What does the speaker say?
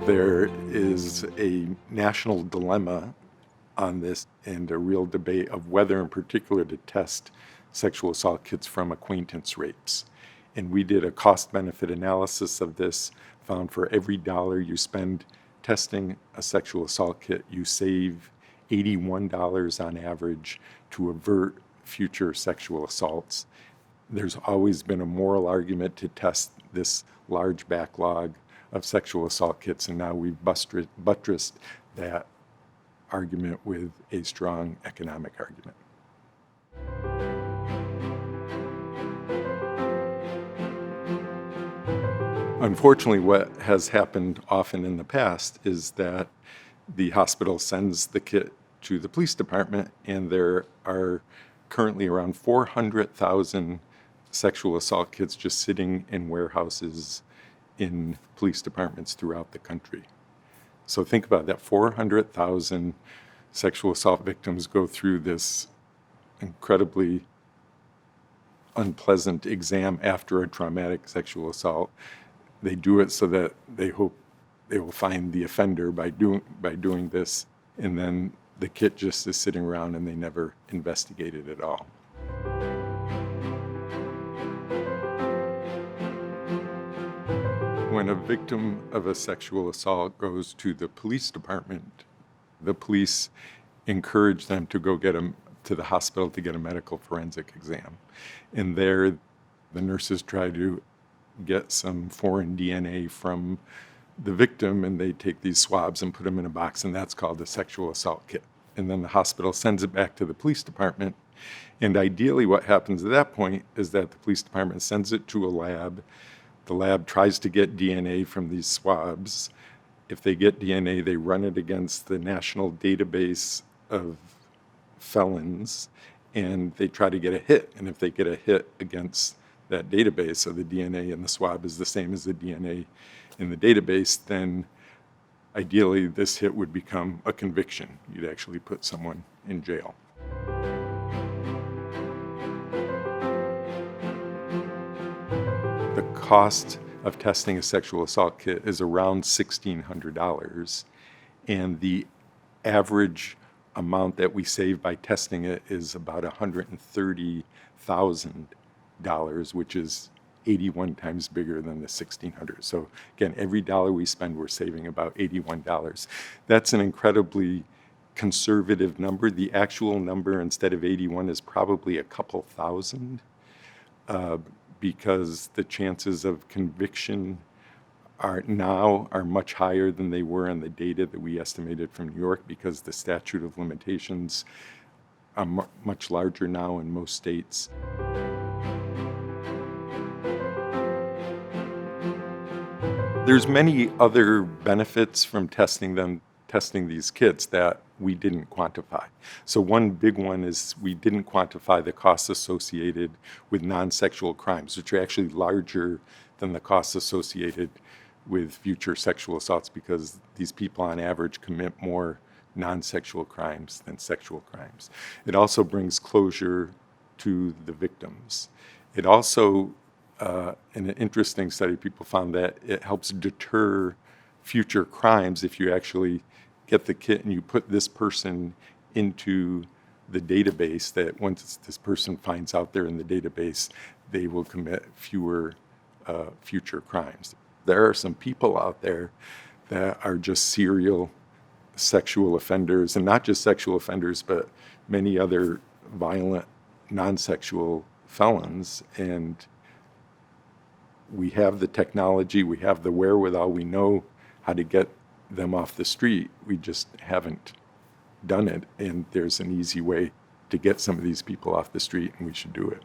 There is a national dilemma on this and a real debate of whether in particular to test sexual assault kits from acquaintance rapes. And we did a cost-benefit analysis of this, found for every dollar you spend testing a sexual assault kit, you save $81 on average to avert future sexual assaults. There's always been a moral argument to test this large backlog of sexual assault kits, and now we've buttressed that argument with a strong economic argument. Unfortunately, what has happened often in the past is that the hospital sends the kit to the police department, and there are currently around 400,000 sexual assault kits just sitting in warehouses in police departments throughout the country. So think about that, 400,000 sexual assault victims go through this incredibly unpleasant exam after a traumatic sexual assault. They do it so that they hope they will find the offender by doing this, and then the kit just is sitting around and they never investigate it at all. When a victim of a sexual assault goes to the police department, the police encourage them to go get them to the hospital to get a medical forensic exam. And there, the nurses try to get some foreign DNA from the victim, and they take these swabs and put them in a box, and that's called a sexual assault kit. And then the hospital sends it back to the police department. And ideally what happens at that point is that the police department sends it to a lab. The lab tries to get DNA from these swabs. If they get DNA, they run it against the national database of felons, and they try to get a hit. And if they get a hit against that database, so the DNA in the swab is the same as the DNA in the database, then ideally this hit would become a conviction. You'd actually put someone in jail. The cost of testing a sexual assault kit is around $1,600, and the average amount that we save by testing it is about $130,000, which is 81 times bigger than the $1,600. So again, every dollar we spend, we're saving about $81. That's an incredibly conservative number. The actual number instead of 81 is probably a couple thousand, because the chances of conviction are much higher than they were in the data that we estimated from New York, because the statute of limitations are much larger now in most states. There's many other benefits from testing these kits that we didn't quantify. So one big one is we didn't quantify the costs associated with non-sexual crimes, which are actually larger than the costs associated with future sexual assaults, because these people on average commit more non-sexual crimes than sexual crimes. It also brings closure to the victims. It also, in an interesting study, people found that it helps deter future crimes if you actually get the kit and you put this person into the database, that once this person finds out they're in the database, they will commit fewer future crimes. There are some people out there that are just serial sexual offenders, and not just sexual offenders, but many other violent non-sexual felons. And we have the technology, we have the wherewithal, we know how to get them off the street. We just haven't done it, and there's an easy way to get some of these people off the street, and we should do it.